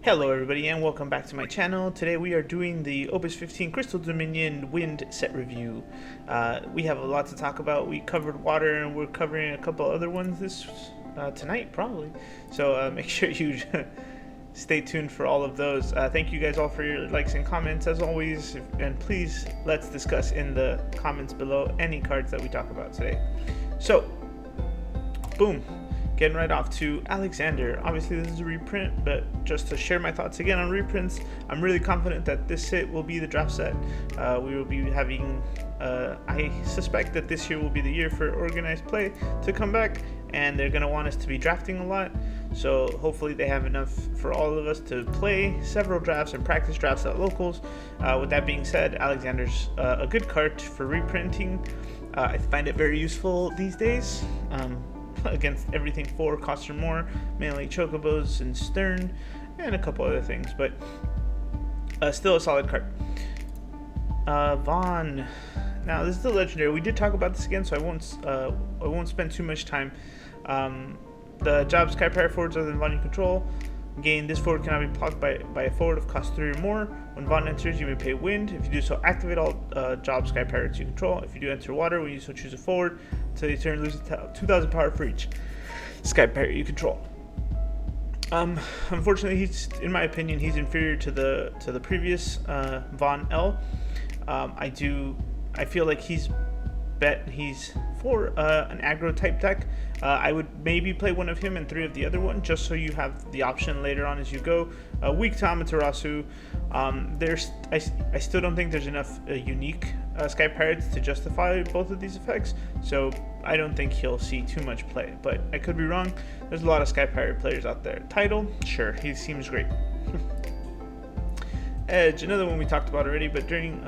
Hello everybody and welcome back to my channel. Today we are doing the Opus 15 Crystal Dominion Wind set review. We have a lot to talk about. We covered water and we're covering a couple other ones tonight probably. So make sure you stay tuned for all of those. Thank you guys all for your likes and comments as always, and please let's discuss in the comments below any cards that we talk about today. So, boom. Getting right off to Alexander. Obviously this is a reprint, but just to share my thoughts again on reprints, I'm really confident that this set will be the draft set. We will be having, I suspect that this year will be the year for organized play to come back, and they're going to want us to be drafting a lot. So hopefully they have enough for all of us to play several drafts and practice drafts at locals. With that being said, Alexander's a good card for reprinting. I find it very useful these days. Against everything 4 costs or more, mainly Chocobos and Stern, and a couple other things, but still a solid card. Vaughn. Now this is the legendary. We did talk about this again, so I won't spend too much time. The job Sky Pirate forwards other than Vaughn you control. Gain this forward cannot be blocked by a forward of cost 3 or more. When Vaughn enters, you may pay wind. If you do so, activate all job Sky Pirates you control. If you do enter water, when you so choose a forward, until you turn, lose 2,000 power for each Sky Pirate you control. Unfortunately, in my opinion, he's inferior to the previous Vaughn L. I feel like he's for an aggro type deck. I would maybe play one of him and 3 of the other one, just so you have the option later on as you go. Weak to Amaterasu. I still don't think there's enough unique Sky Pirates to justify both of these effects, so I don't think he'll see too much play, but I could be wrong. There's a lot of Sky Pirate players out there. Title, sure, he seems great. Edge, another one we talked about already, but during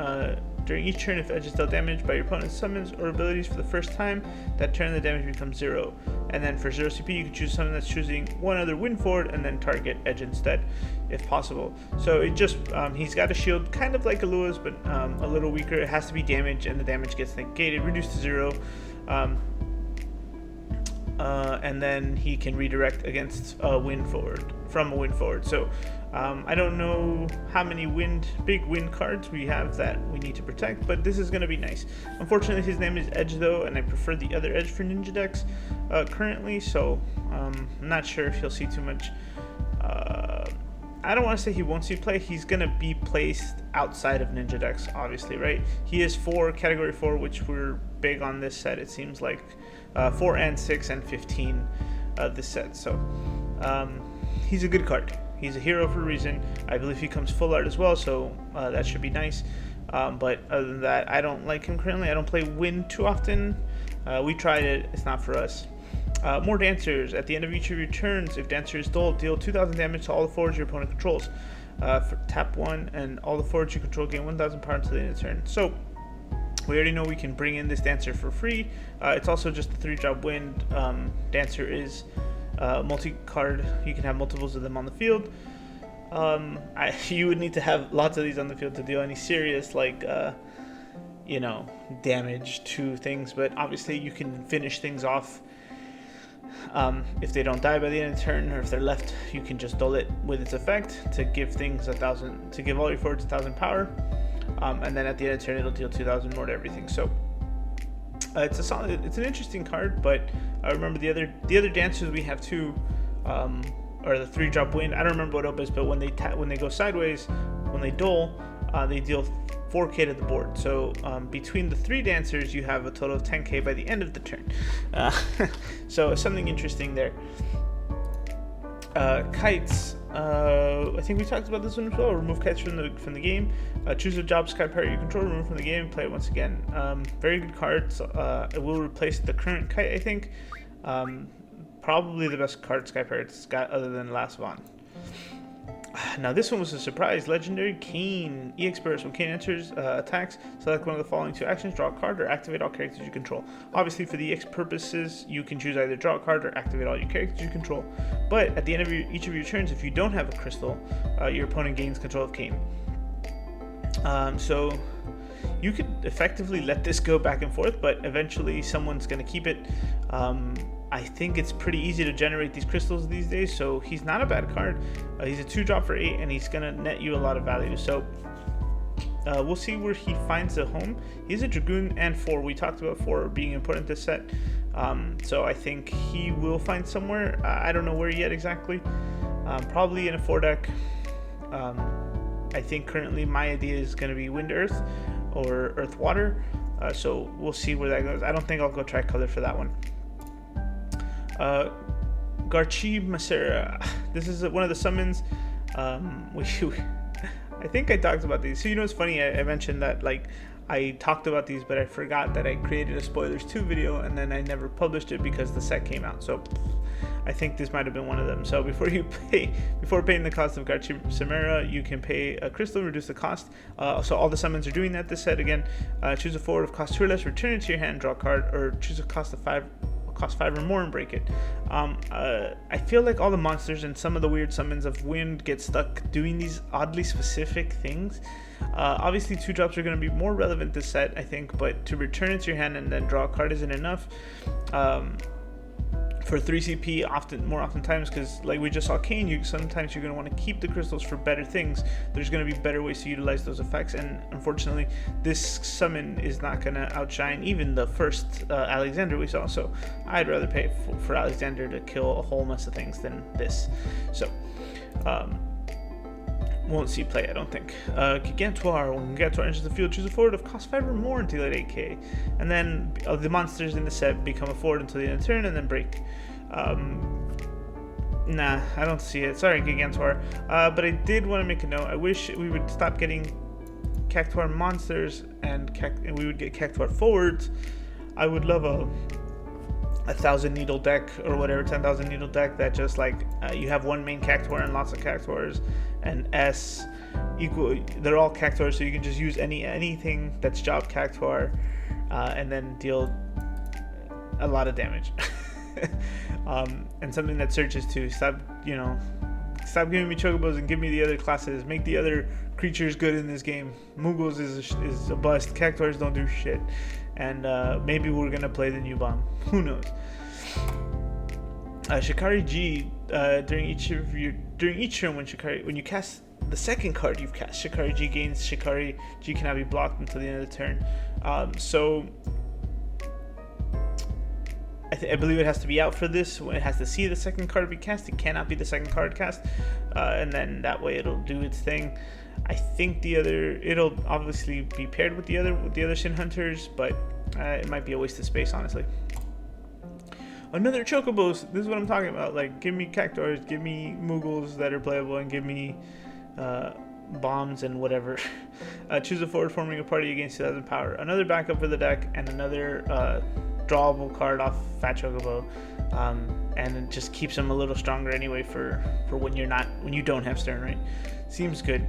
each turn, if Edge is dealt damage by your opponent's summons or abilities for the first time, that turn the damage becomes 0. And then for 0 CP, you can choose something that's choosing one other wind forward and then target Edge instead, if possible. So it just, he's got a shield kind of like Alua's, but a little weaker. It has to be damage, and the damage gets negated, reduced to 0. And then he can redirect against a wind forward, from a wind forward. So I don't know how many big wind cards we have that we need to protect, but this is going to be nice. Unfortunately, his name is Edge though, and I prefer the other Edge for Ninja decks currently, so I'm not sure if he'll see too much. I don't want to say he won't see play. He's going to be placed outside of Ninja decks, obviously, right? He is 4, category 4, which we're big on this set, it seems like. 4 and 6 and 15 this set, so he's a good card. He's a hero for a reason. I believe he comes full art as well, so that should be nice. But other than that, I don't like him currently. I don't play Wind too often. We tried it, it's not for us. More Dancers. At the end of each of your turns, if Dancer is dull, deal 2,000 damage to all the forwards your opponent controls. For tap 1, and all the forwards you control gain 1,000 power until the end of the turn. So we already know we can bring in this Dancer for free. It's also just a 3-drop wind. Dancer is multi-card. You can have multiples of them on the field. You would need to have lots of these on the field to deal any serious, like, damage to things. But obviously you can finish things off. If they don't die by the end of the turn, or if they're left, you can just dull it with its effect to give things 1,000, to give all your forwards 1,000 power. And then at the end of the turn, it'll deal 2,000 more to everything. So it's an interesting card. But remember the other Dancers we have too, or the 3-drop wind. I don't remember what Opus, but when they go sideways, when they dull, they deal 4k to the board. So between the 3 Dancers, you have a total of 10k by the end of the turn. So something interesting there. Kites. I think we talked about this one as well. Remove kites from the game. Choose a job Sky Pirate you control, remove from the game, play it once again. Very good cards. It will replace the current kite, I think. Probably the best card Sky Pirate's got other than Last Vaughn. Now this one was a surprise. Legendary Kane. EX burst. When Kane enters attacks, select one of the following 2 actions, draw a card, or activate all characters you control. Obviously for the EX purposes, you can choose either draw a card or activate all your characters you control. But at the end of each of your turns, if you don't have a crystal, your opponent gains control of Kane. So you could effectively let this go back and forth, but eventually someone's going to keep it. I think it's pretty easy to generate these crystals these days, so he's not a bad card. He's a 2-drop for 8, and he's gonna net you a lot of value. So we'll see where he finds a home. He's a Dragoon and 4. We talked about 4 being important this set, so I think he will find somewhere. I don't know where yet exactly. Probably in a 4 deck. I think currently my idea is going to be Wind Earth or Earth Water. So we'll see where that goes. I don't think I'll go tricolor for that one. Garchi Masera. This is one of the summons. I think I talked about these. So it's funny. I mentioned that I talked about these, but I forgot that I created a spoilers 2 video, and then I never published it because the set came out. So I think this might have been one of them. So before paying the cost of Garchi Samara, you can pay a crystal, reduce the cost. So all the summons are doing that this set again. Choose a forward of cost 2 or less, return it to your hand, draw a card, or choose a cost 5 or more and break it. I feel like all the monsters and some of the weird summons of wind get stuck doing these oddly specific things. Obviously 2-drops are going to be more relevant this set, I think, but to return it to your hand and then draw a card isn't enough. For 3 CP, more oftentimes, because like we just saw Kane, sometimes you're going to want to keep the crystals for better things. There's going to be better ways to utilize those effects, and unfortunately this summon is not going to outshine even the first Alexander we saw, so I'd rather pay for Alexander to kill a whole mess of things than this. So won't see play, I don't think. Gigantoire. When Gigantoire enters the field, choose a forward of cost 5 or more until at 8k. And then the monsters in the set become a forward until the end of turn and then break. Nah, I don't see it. Sorry, Gigantoire. But I did want to make a note. I wish we would stop getting Cactuar monsters and we would get Cactuar forwards. I would love a 1,000 needle deck or whatever, 10,000 needle deck that just you have one main Cactuar and lots of Cactuars, and S equal, they're all Cactuars, so you can just use anything that's job Cactuar and then deal a lot of damage. And something that searches to stop giving me Chocobos and give me the other classes, make the other creatures good in this game. Muggles is a bust, Cactuars don't do shit, and maybe we're gonna play the new bomb, who knows. Shikari G, during each turn when you cast the second card you've cast, Shikari G gains. Shikari G cannot be blocked until the end of the turn. So I believe it has to be out for this. It has to see the second card be cast. It cannot be the second card cast, and then that way it'll do its thing. I think it'll obviously be paired with the other Sin Hunters, but it might be a waste of space, honestly. Another Chocobos. This is what I'm talking about. Give me Cactuars, give me Muggles that are playable, and give me bombs and whatever. Choose a forward forming a party against 2,000 power. Another backup for the deck, and another drawable card off Fat Chocobo, and it just keeps them a little stronger anyway for when you don't have Stern, right? Seems good.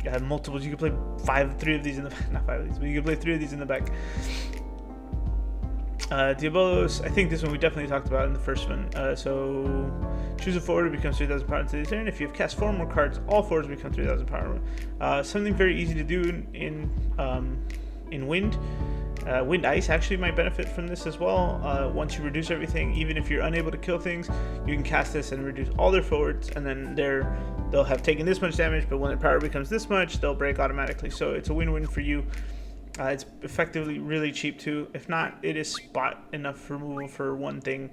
You have multiples. You can play 3 of these in the not 5 of these, but you can play 3 of these in the back. Diabolos, I think this one we definitely talked about in the first one. So choose a forward, it becomes 3,000 power until the turn. If you have cast 4 more cards, all forwards become 3,000 power. Something very easy to do in Wind. Wind Ice actually might benefit from this as well. Once you reduce everything, even if you're unable to kill things, you can cast this and reduce all their forwards, and then they'll have taken this much damage, but when their power becomes this much, they'll break automatically. So it's a win-win for you. It's effectively really cheap too. If not, it is spot enough removal for one thing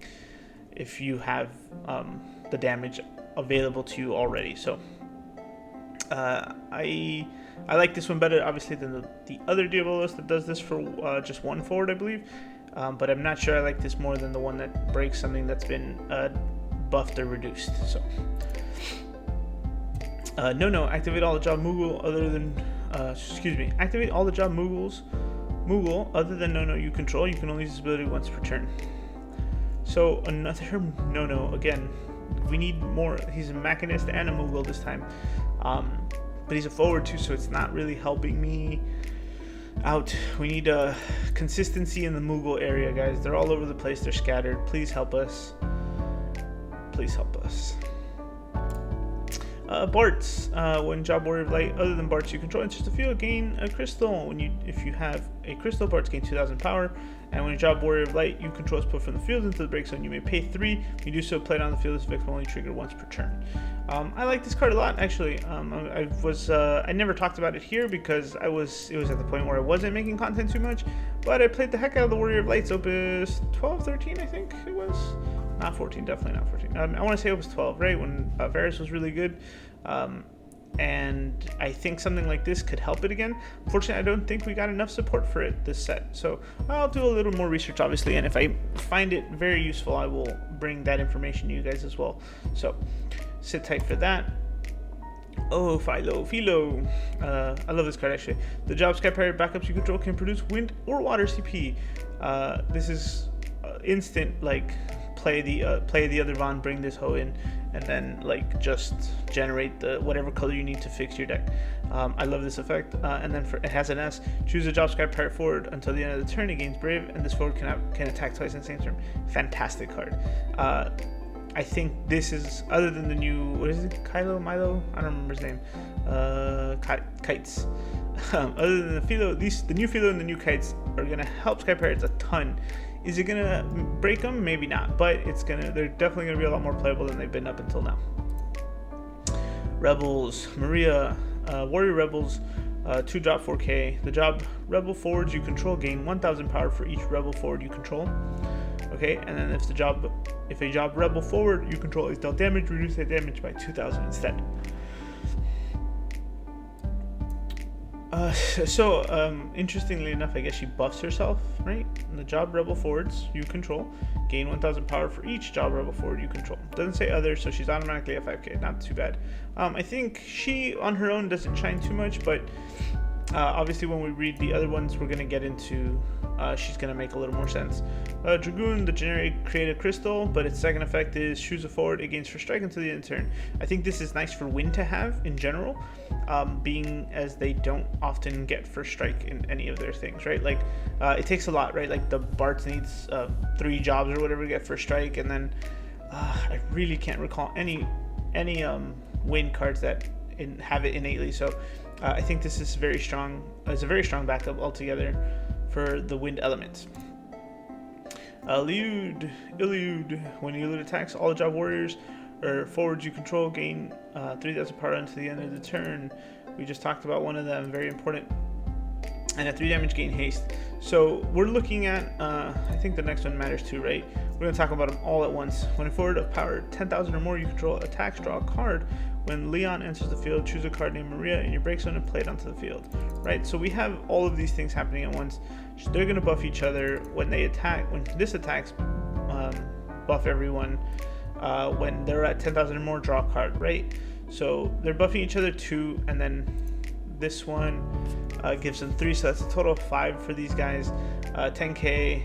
if you have the damage available to you already. So I like this one better, obviously, than the other Diabolos that does this for just 1 forward, I believe. But I'm not sure I like this more than the one that breaks something that's been buffed or reduced. So no, activate all the job Moogle other than activate all the job Moogle other than no you control. You can only use this ability once per turn. So another no again. We need more. He's a Machinist and a Moogle this time. But he's a forward too, so it's not really helping me out. We need consistency in the Moogle area, guys. They're all over the place. They're scattered. Please help us. Please help us. Barts. When Job Warrior of Light, other than Barts you control enters the field, gain a crystal. If you have a crystal, Barts gain 2,000 power. And when Job Warrior of Light you control is put from the field into the break zone, you may pay 3. When you do so, play it on the field. This effect will only trigger once per turn. I like this card a lot, actually. I never talked about it here because it was at the point where I wasn't making content too much, but I played the heck out of the Warrior of Light's Opus 12, 13, I think it was. Not 14, definitely not 14. I want to say Opus 12, right, when Varus was really good. And I think something like this could help it again. Unfortunately, I don't think we got enough support for it this set. So I'll do a little more research, obviously, and if I find it very useful, I will bring that information to you guys as well. So sit tight for that. Oh, Philo. I love this card, actually. The Job Sky Pirate backups you control can produce wind or water CP. This is instant, like, play the other Von, bring this hoe in, and then like just generate the whatever color you need to fix your deck. I love this effect. And then it has an S. Choose a Job Sky Pirate forward until the end of the turn. It gains Brave, and this forward can attack twice in the same turn. Fantastic card. I think this is, other than the new, what is it, Milo? I don't remember his name. Kites. Other than the Philo, the new Philo and the new Kites are gonna help Sky Pirates a ton. Is it gonna break them? Maybe not, but they're definitely gonna be a lot more playable than they've been up until now. Rebels, Maria, Warrior Rebels, 2-drop 4K. The Job Rebel forwards you control gain 1,000 power for each Rebel forward you control. Okay, and then if a Job Rebel forward you control is dealt damage, reduce that damage by 2,000 instead. Interestingly enough, I guess she buffs herself, right? And the Job Rebel forwards you control gain 1,000 power for each Job Rebel forward you control. Doesn't say other, so she's automatically at 5k. Not too bad. I think she on her own doesn't shine too much, but obviously when we read the other ones, we're gonna get into. She's gonna make a little more sense. Dragoon, the generic create a crystal, but its second effect is choose a forward. It gains for strike until the end of the turn. I think this is nice for Win to have in general, being as they don't often get first strike in any of their things, right? Like it takes a lot, right? Like the Bart needs 3 jobs or whatever to get first strike, and then I really can't recall any Win cards that have it innately. So I think this is very strong. It's a very strong backup altogether for the wind elements. Illude. When you elude attacks, all Job Warriors or forwards you control gain 3,000 power until the end of the turn. We just talked about one of them, very important. And a 3 damage gain haste. So we're looking at, I think the next one matters too, right? We're going to talk about them all at once. When a forward of power 10,000 or more you control attacks, draw a card. When Leon enters the field, choose a card named Maria in your break zone and play it onto the field, right? So we have all of these things happening at once. They're going to buff each other when they attack. When this attacks, buff everyone. When they're at 10,000 or more, draw a card, right? So they're buffing each other too, and then this one gives them 3, so that's a total of 5 for these guys. 10k,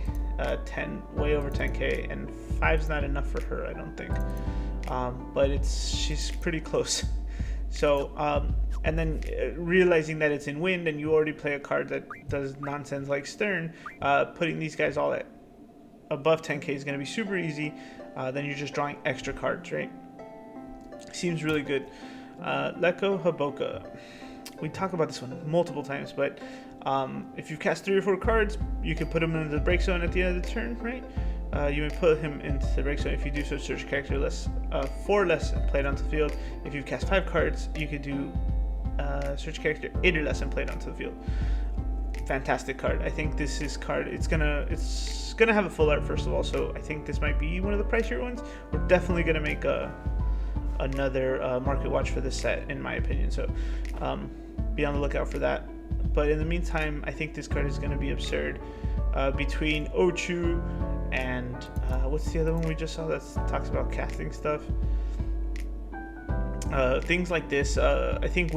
10, way over 10k, and 5's not enough for her, I don't think. But she's pretty close. So, and then realizing that it's in wind and you already play a card that does nonsense like Stern, putting these guys all at above 10k is going to be super easy. Then you're just drawing extra cards, right? Seems really good. Leko Haboka. We talk about this one multiple times, but if you cast 3 or 4 cards, you can put him in the break zone at the end of the turn, right? You may put him into the break zone. If you do so, search character 4 less and play it onto the field. If you cast 5 cards, you could do search character 8 or less and play it onto the field. Fantastic card. I think this is card. It's gonna have a full art first of all, so I think this might be one of the pricier ones. We're definitely gonna make another market watch for this set, in my opinion. So be on the lookout for that. But in the meantime, I think this card is gonna be absurd. Between Ochu and what's the other one we just saw that talks about casting stuff? Things like this. I think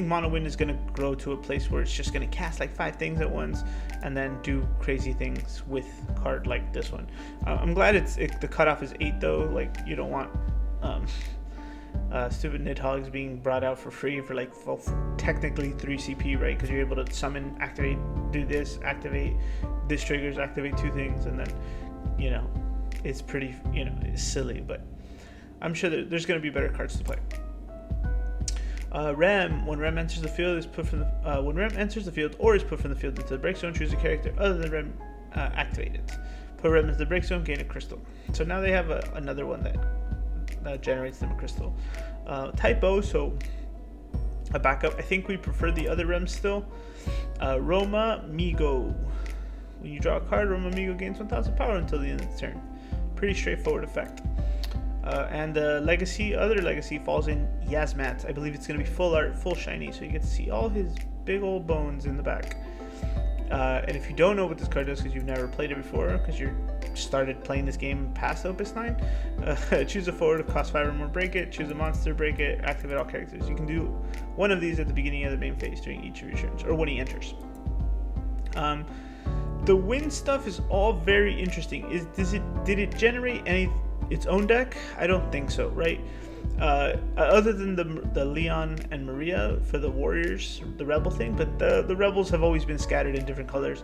Mono Wind is gonna grow to a place where it's just gonna cast like 5 things at once, and then do crazy things with a card like this one. I'm glad the cutoff is 8 though. Like you don't want stupid Nidhogg's being brought out for free for like technically 3 CP, right? Because you're able to summon, activate, do this, activate this triggers, activate 2 things, and then it's pretty it's silly, but I'm sure that there's going to be better cards to play. Rem, when Rem enters the field, is put from the when Rem enters the field or is put from the field into the break zone, choose a character other than Rem, activate it. Put Rem into the break zone, gain a crystal. So now they have another one that generates them a crystal. Typo, so a backup. I think we prefer the other Rem still. Roma Migo. When you draw a card, Roma Migo gains 1,000 power until the end of the turn. Pretty straightforward effect. And the other legacy falls in Yasmat. I believe it's going to be full art, full shiny, so you get to see all his big old bones in the back. And if you don't know what this card does because you've never played it before, because you started playing this game past Opus 9, choose a forward, cost 5 or more, break it, choose a monster, break it, activate all characters. You can do one of these at the beginning of the main phase during each of your turns, or when he enters. The win stuff is all very interesting. Did it generate its own deck? I don't think so, right? Other than the Leon and Maria for the Warriors, the Rebel thing, but the Rebels have always been scattered in different colors.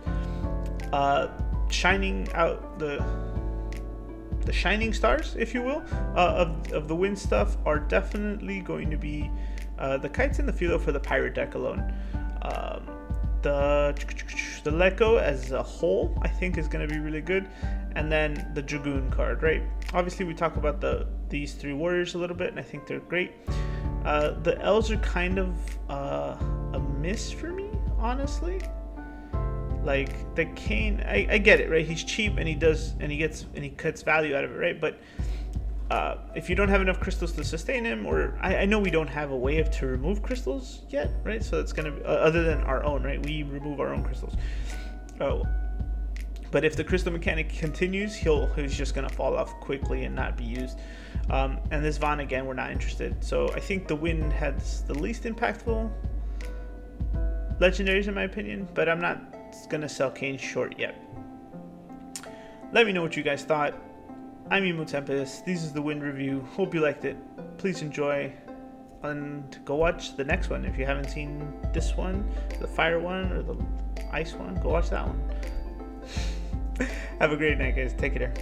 Shining out the shining stars, if you will, of the win stuff are definitely going to be the kites in the field for the pirate deck alone. The Leko as a whole, I think, is going to be really good, and then the Dragoon card, right? Obviously, we talk about these three warriors a little bit, and I think they're great. The elves are kind of a miss for me, honestly. Like the Kane, I get it, right? He's cheap and he cuts value out of it, right? But if you don't have enough crystals to sustain him, or I know we don't have a way to remove crystals yet, right? So that's gonna be other than our own, right? We remove our own crystals. But if the crystal mechanic continues, he's just gonna fall off quickly and not be used. And this Vaughn, again, we're not interested. So I think the win has the least impactful legendaries in my opinion, but I'm not gonna sell Kane short yet. Let me know what you guys thought. I'm Emo Tempest. This is the Win review. Hope you liked it. Please enjoy and go watch the next one. If you haven't seen this one, the fire one or the ice one, go watch that one. Have a great night, guys. Take care.